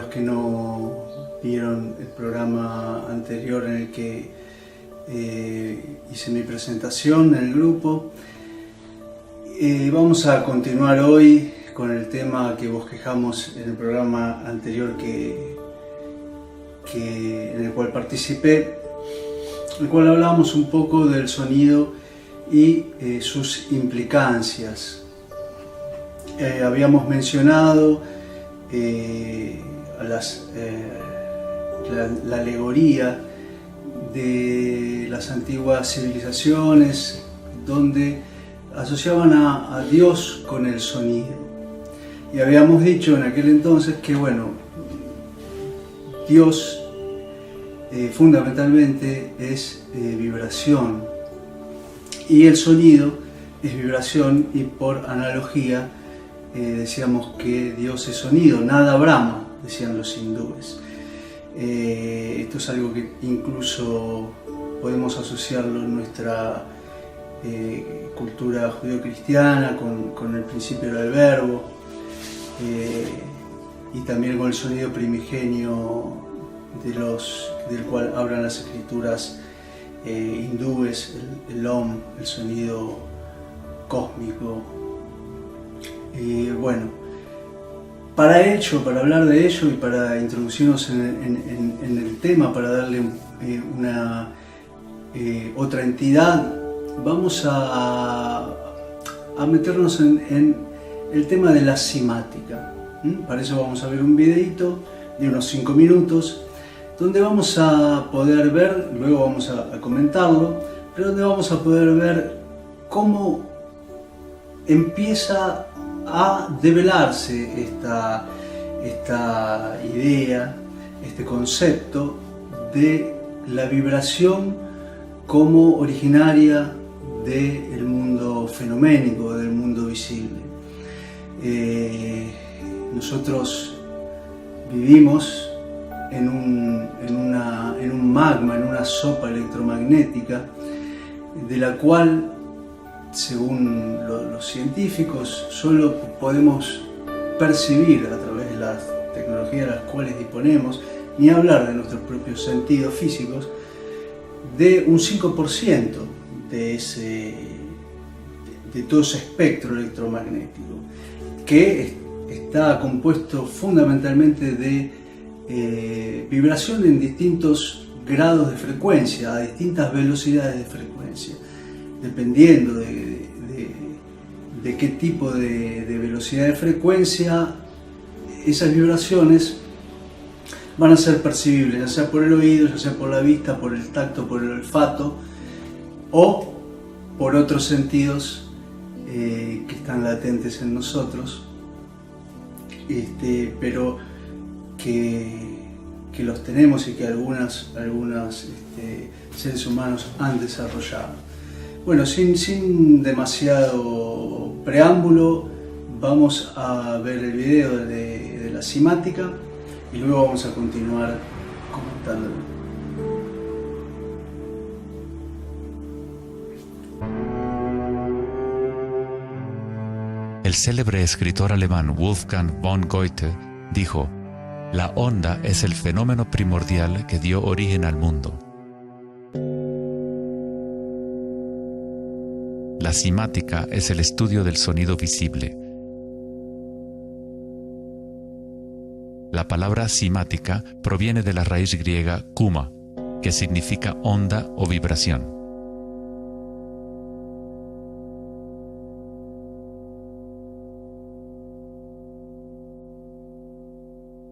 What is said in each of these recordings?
los que no vieron el programa anterior en el que hice mi presentación en el grupo, vamos a continuar hoy con el tema que bosquejamos en el programa anterior en el cual participé, en el cual hablábamos un poco del sonido y sus implicancias. Habíamos mencionado la alegoría de las antiguas civilizaciones, donde asociaban a Dios con el sonido. Y habíamos dicho en aquel entonces que, bueno, Dios fundamentalmente es vibración, y el sonido es vibración, y por analogía decíamos que Dios es sonido, nada Brahma, decían los hindúes. Esto es algo que incluso podemos asociarlo en nuestra cultura judío-cristiana con el principio del verbo, y también con el sonido primigenio del cual hablan las escrituras hindúes, el Om, el sonido cósmico. Bueno, para hablar de ello y para introducirnos en el tema, para darle una otra entidad, vamos a meternos en el tema de la simática. Para eso vamos a ver un videito de unos 5 minutos, donde vamos a poder ver, luego vamos a comentarlo, pero donde vamos a poder ver cómo empieza a develarse esta idea, este concepto de la vibración como originaria del mundo fenoménico, del mundo visible. Nosotros vivimos en un magma, en una sopa electromagnética, de la cual, según los científicos, solo podemos percibir a través de las tecnologías de las cuales disponemos, ni hablar de nuestros propios sentidos físicos, de un 5% de todo ese espectro electromagnético, que está compuesto fundamentalmente de vibración en distintos grados de frecuencia, a distintas velocidades de frecuencia, dependiendo de qué tipo de velocidad de frecuencia esas vibraciones van a ser percibibles, ya sea por el oído, ya sea por la vista, por el tacto, por el olfato o por otros sentidos que están latentes en nosotros, pero que los tenemos y que algunas seres humanos han desarrollado. Bueno, sin demasiado preámbulo, vamos a ver el video de la simática y luego vamos a continuar comentándolo. El célebre escritor alemán Wolfgang von Goethe dijo: "La onda es el fenómeno primordial que dio origen al mundo". La simática es el estudio del sonido visible. La palabra simática proviene de la raíz griega kuma, que significa onda o vibración.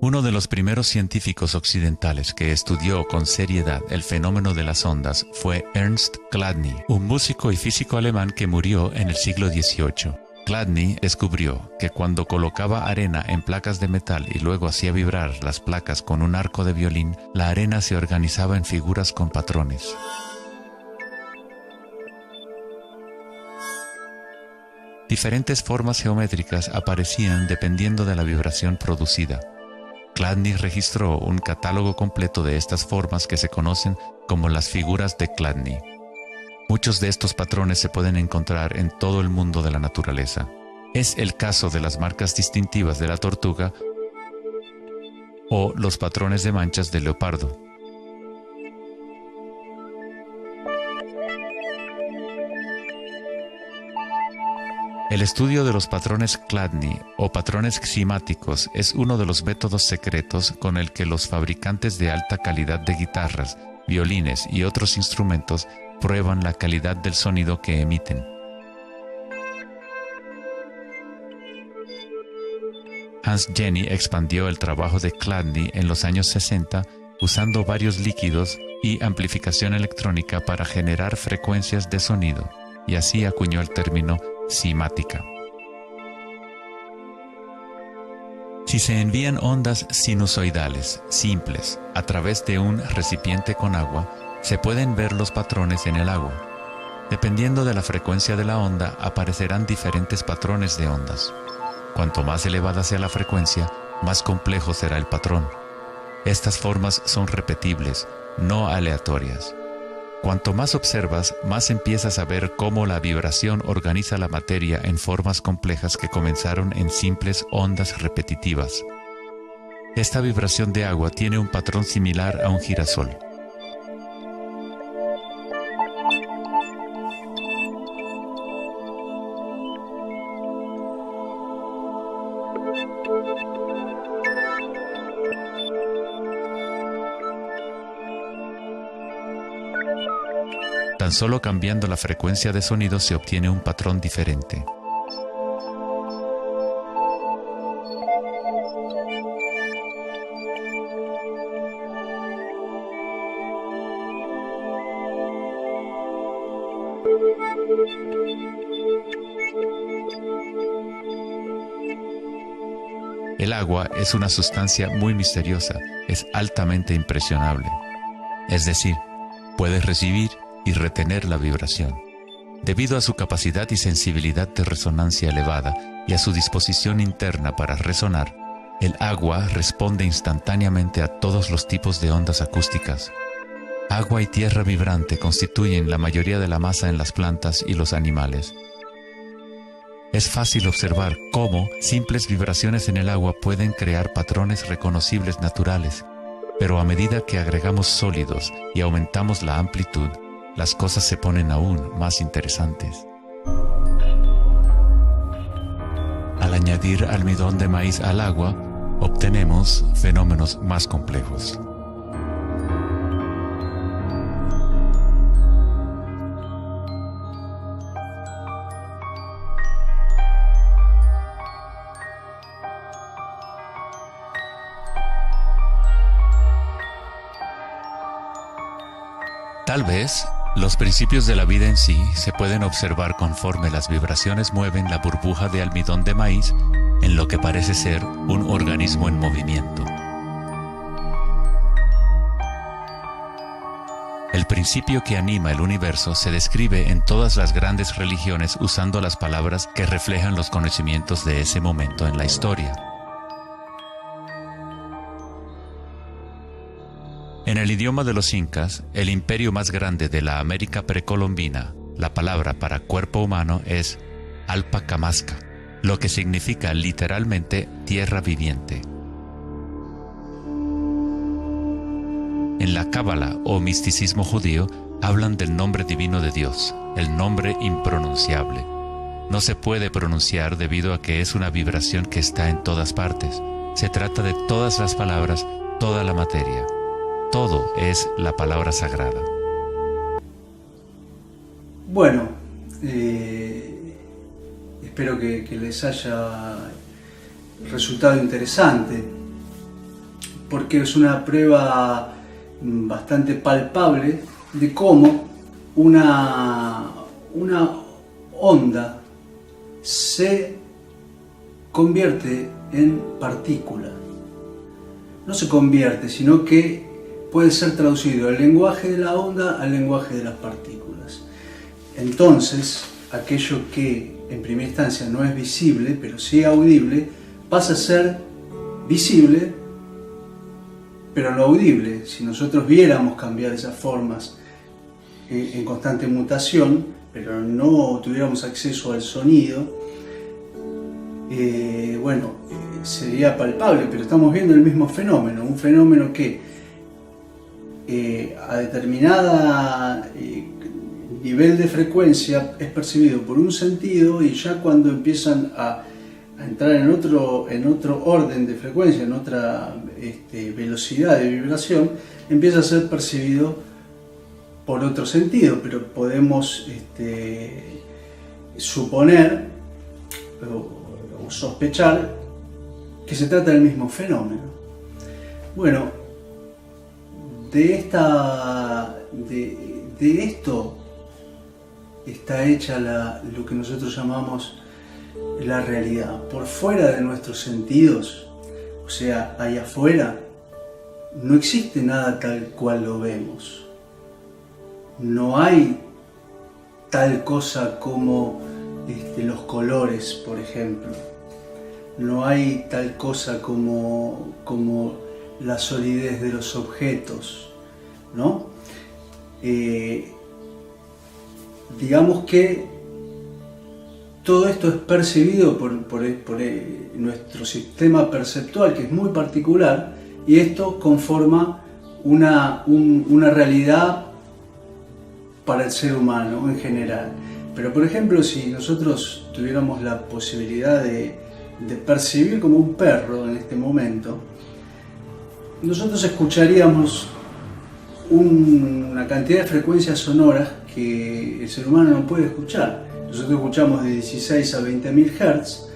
Uno de los primeros científicos occidentales que estudió con seriedad el fenómeno de las ondas fue Ernst Chladni, un músico y físico alemán que murió en el siglo XVIII. Chladni descubrió que cuando colocaba arena en placas de metal y luego hacía vibrar las placas con un arco de violín, la arena se organizaba en figuras con patrones. Diferentes formas geométricas aparecían dependiendo de la vibración producida. Chladni registró un catálogo completo de estas formas que se conocen como las figuras de Chladni. Muchos de estos patrones se pueden encontrar en todo el mundo de la naturaleza. Es el caso de las marcas distintivas de la tortuga o los patrones de manchas de leopardo. El estudio de los patrones Chladni o patrones ximáticos es uno de los métodos secretos con el que los fabricantes de alta calidad de guitarras, violines y otros instrumentos prueban la calidad del sonido que emiten. Hans Jenny expandió el trabajo de Chladni en los años 60 usando varios líquidos y amplificación electrónica para generar frecuencias de sonido, y así acuñó el término cimática. Si se envían ondas sinusoidales simples a través de un recipiente con agua, se pueden ver los patrones en el agua. Dependiendo de la frecuencia de la onda, aparecerán diferentes patrones de ondas. Cuanto más elevada sea la frecuencia, más complejo será el patrón. Estas formas son repetibles, no aleatorias. Cuanto más observas, más empiezas a ver cómo la vibración organiza la materia en formas complejas que comenzaron en simples ondas repetitivas. Esta vibración de agua tiene un patrón similar a un girasol. Tan solo cambiando la frecuencia de sonido se obtiene un patrón diferente. El agua es una sustancia muy misteriosa, es altamente impresionable. Es decir, puedes recibir y retener la vibración. Debido a su capacidad y sensibilidad de resonancia elevada y a su disposición interna para resonar, el agua responde instantáneamente a todos los tipos de ondas acústicas. Agua y tierra vibrante constituyen la mayoría de la masa en las plantas y los animales. Es fácil observar cómo simples vibraciones en el agua pueden crear patrones reconocibles naturales, pero a medida que agregamos sólidos y aumentamos la amplitud, las cosas se ponen aún más interesantes. Al añadir almidón de maíz al agua, obtenemos fenómenos más complejos. Tal vez, los principios de la vida en sí se pueden observar conforme las vibraciones mueven la burbuja de almidón de maíz en lo que parece ser un organismo en movimiento. El principio que anima el universo se describe en todas las grandes religiones usando las palabras que reflejan los conocimientos de ese momento en la historia. En el idioma de los incas, el imperio más grande de la América precolombina, la palabra para cuerpo humano es Alpacamasca, lo que significa literalmente tierra viviente. En la Cábala o misticismo judío hablan del nombre divino de Dios, el nombre impronunciable. No se puede pronunciar debido a que es una vibración que está en todas partes. Se trata de todas las palabras, toda la materia. Todo es la palabra sagrada. Bueno, espero que les haya resultado interesante, porque es una prueba bastante palpable de cómo una onda se convierte en partícula. No se convierte, sino que puede ser traducido el lenguaje de la onda al lenguaje de las partículas. Entonces, aquello que en primera instancia no es visible, pero sí audible, pasa a ser visible, pero no audible. Si nosotros viéramos cambiar esas formas en constante mutación, pero no tuviéramos acceso al sonido, sería palpable, pero estamos viendo el mismo fenómeno, un fenómeno que a determinada nivel de frecuencia es percibido por un sentido, y ya cuando empiezan a entrar en otro orden de frecuencia, en otra velocidad de vibración, empieza a ser percibido por otro sentido, pero podemos suponer o sospechar que se trata del mismo fenómeno. Bueno, de esto está hecha lo que nosotros llamamos la realidad. Por fuera de nuestros sentidos, o sea, allá afuera, no existe nada tal cual lo vemos. No hay tal cosa como los colores, por ejemplo. No hay tal cosa como la solidez de los objetos, ¿no? Digamos que todo esto es percibido por nuestro sistema perceptual, que es muy particular, y esto conforma una realidad para el ser humano en general. Pero por ejemplo, si nosotros tuviéramos la posibilidad de percibir como un perro en este momento, nosotros escucharíamos una cantidad de frecuencias sonoras que el ser humano no puede escuchar. Nosotros escuchamos de 16 a 20.000 Hz,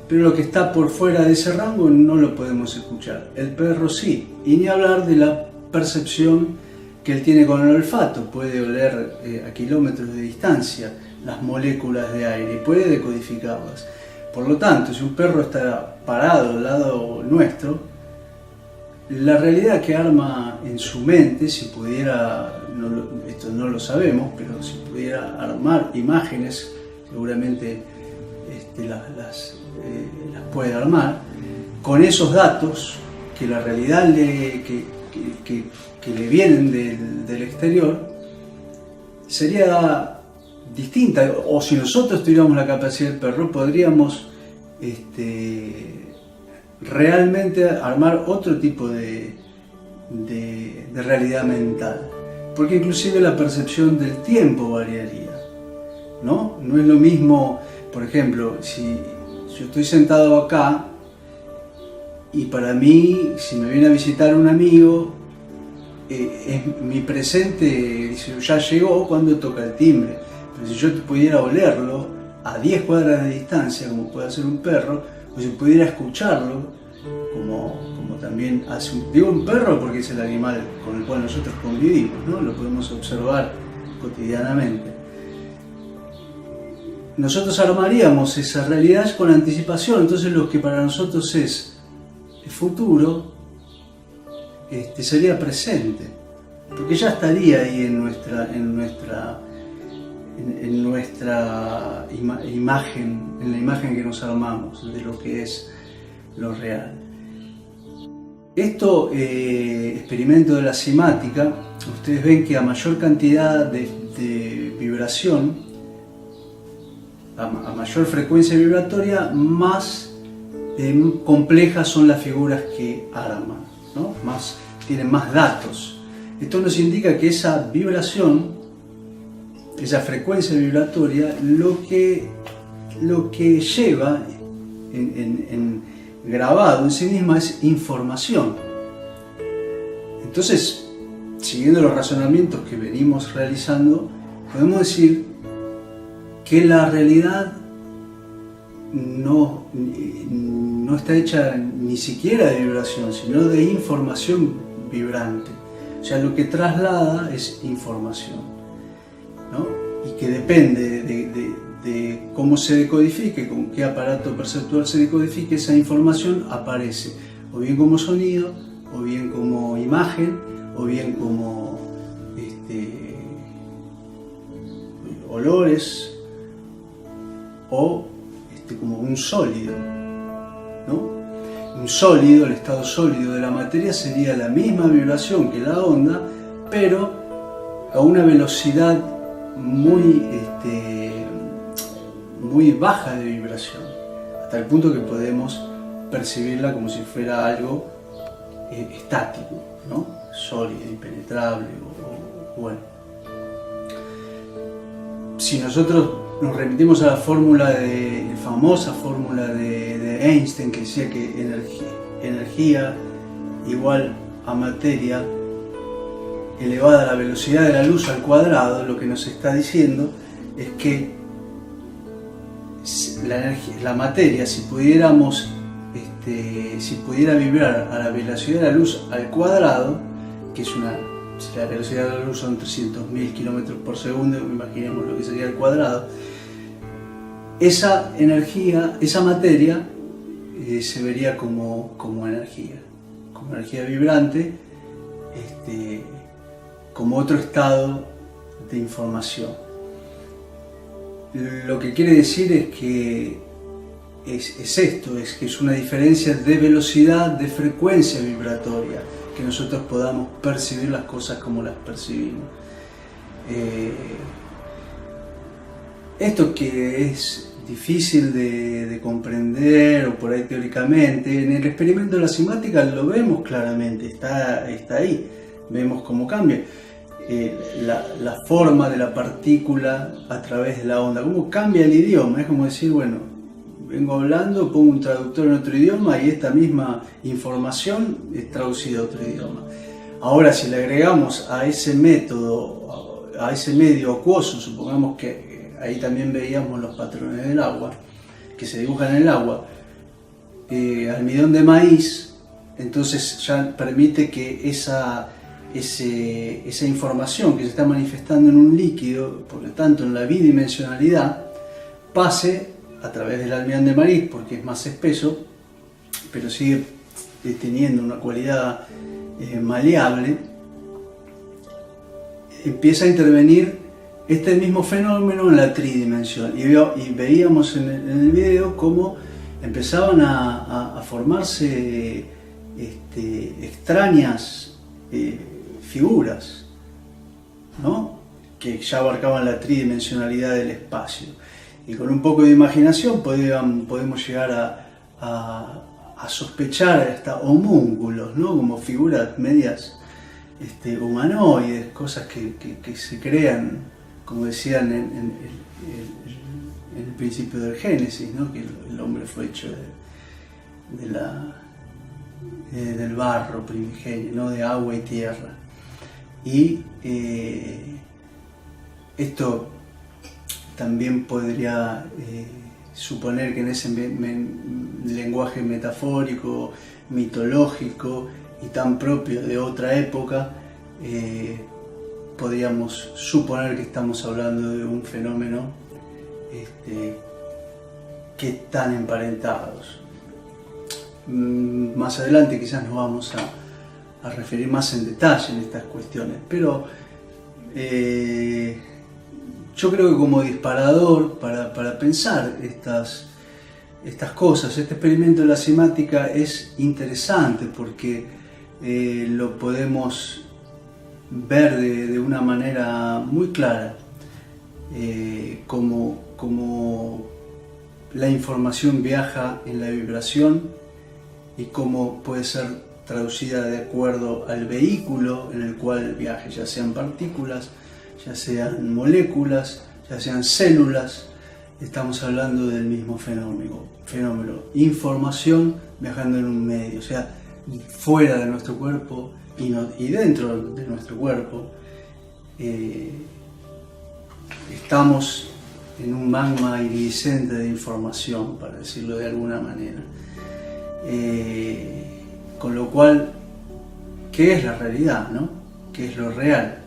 pero lo que está por fuera de ese rango no lo podemos escuchar. El perro sí, y ni hablar de la percepción que él tiene con el olfato. Puede oler a kilómetros de distancia las moléculas de aire y puede decodificarlas. Por lo tanto, si un perro está parado al lado nuestro, la realidad que arma en su mente, si pudiera, esto no lo sabemos, pero si pudiera armar imágenes, seguramente las puede armar, con esos datos que la realidad que le vienen del exterior, sería distinta. O si nosotros tuviéramos la capacidad del perro, podríamos realmente armar otro tipo de realidad mental, porque inclusive la percepción del tiempo variaría, ¿no? No es lo mismo, por ejemplo, si yo estoy sentado acá y para mí, si me viene a visitar un amigo, mi presente dice, ya llegó cuando toca el timbre. Pero si yo pudiera olerlo a 10 cuadras de distancia, como puede hacer un perro, o si pudiera escucharlo, como también hace digo un perro porque es el animal con el cual nosotros convivimos, ¿no? Lo podemos observar cotidianamente. Nosotros armaríamos esa realidad con anticipación. Entonces lo que para nosotros es el futuro sería presente, porque ya estaría ahí en nuestra imagen, en la imagen que nos armamos de lo que es lo real. Esto, experimento de la cimática, ustedes ven que a mayor cantidad de vibración, a mayor frecuencia vibratoria, más complejas son las figuras que arman, ¿no? Tienen más datos. Esto nos indica que esa vibración, esa frecuencia vibratoria, lo que lleva grabado en sí misma es información. Entonces, siguiendo los razonamientos que venimos realizando, podemos decir que la realidad no está hecha ni siquiera de vibración, sino de información vibrante. O sea, lo que traslada es información, ¿no? Y que depende de cómo se decodifique, con qué aparato perceptual se decodifique, esa información aparece, o bien como sonido, o bien como imagen, o bien como olores, o como un sólido, ¿no? Un sólido, el estado sólido de la materia, sería la misma vibración que la onda, pero a una velocidad muy baja de vibración, hasta el punto que podemos percibirla como si fuera algo estático, ¿no? Sólido, impenetrable, bueno. Si nosotros nos remitimos a la famosa fórmula de Einstein, que decía que energía igual a materia elevada a la velocidad de la luz al cuadrado, lo que nos está diciendo es que la materia, si pudiera vibrar a la velocidad de la luz al cuadrado, que es si la velocidad de la luz son 300.000 kilómetros por segundo, imaginemos lo que sería el cuadrado, esa energía, esa materia se vería como energía vibrante, como otro estado de información. Lo que quiere decir es que es una diferencia de velocidad, de frecuencia vibratoria, que nosotros podamos percibir las cosas como las percibimos. Esto que es difícil de comprender, o por ahí teóricamente, en el experimento de la cimática lo vemos claramente, está ahí, vemos cómo cambia la forma de la partícula a través de la onda, cómo cambia el idioma. Es como decir, bueno, vengo hablando, pongo un traductor en otro idioma y esta misma información es traducida a otro idioma. Ahora, si le agregamos a ese método, a ese medio acuoso, supongamos que ahí también veíamos los patrones del agua, que se dibujan en el agua, almidón de maíz, entonces ya permite que esa información que se está manifestando en un líquido, por lo tanto en la bidimensionalidad, pase a través del almidón de maíz, porque es más espeso, pero sigue teniendo una cualidad maleable, empieza a intervenir este mismo fenómeno en la tridimensión. Y veíamos en el video cómo empezaban a formarse extrañas figuras, ¿no? Que ya abarcaban la tridimensionalidad del espacio. Y con un poco de imaginación podemos llegar a sospechar hasta homúnculos, ¿no? Como figuras medias humanoides, cosas que se crean, como decían en el principio del Génesis, ¿no? Que el hombre fue hecho del barro primigenio, ¿no? De agua y tierra. Y esto también podría suponer que en ese lenguaje metafórico, mitológico y tan propio de otra época, podríamos suponer que estamos hablando de un fenómeno que están emparentados. Más adelante quizás nos vamos a referir más en detalle en estas cuestiones, pero yo creo que como disparador para pensar estas cosas, este experimento de la cimática es interesante porque lo podemos ver de una manera muy clara, como la información viaja en la vibración y cómo puede ser traducida de acuerdo al vehículo en el cual viaje, ya sean partículas, ya sean moléculas, ya sean células. Estamos hablando del mismo fenómeno, información viajando en un medio, o sea, fuera de nuestro cuerpo y dentro de nuestro cuerpo. Estamos en un magma iridiscente de información, para decirlo de alguna manera. Con lo cual, ¿qué es la realidad, no? ¿Qué es lo real?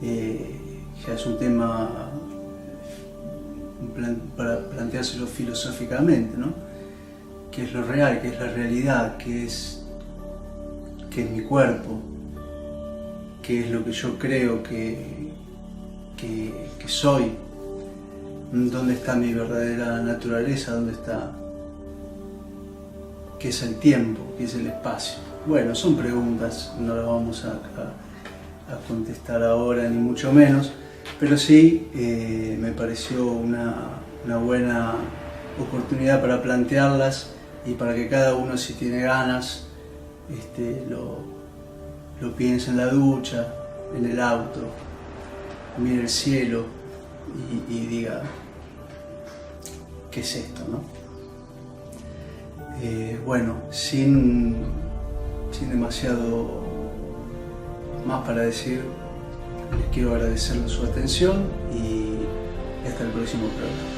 Ya es un tema para planteárselo filosóficamente, ¿no? ¿Qué es lo real? ¿Qué es la realidad? ¿Qué es mi cuerpo? ¿Qué es lo que yo creo que soy? ¿Dónde está mi verdadera naturaleza? ¿Dónde está? ¿Qué es el tiempo? ¿Qué es el espacio? Bueno, son preguntas, no las vamos a contestar ahora, ni mucho menos, pero sí me pareció una buena oportunidad para plantearlas y para que cada uno, si tiene ganas, lo piense en la ducha, en el auto, mire el cielo y diga, ¿qué es esto, no? Bueno, sin demasiado más para decir, les quiero agradecer su atención y hasta el próximo programa.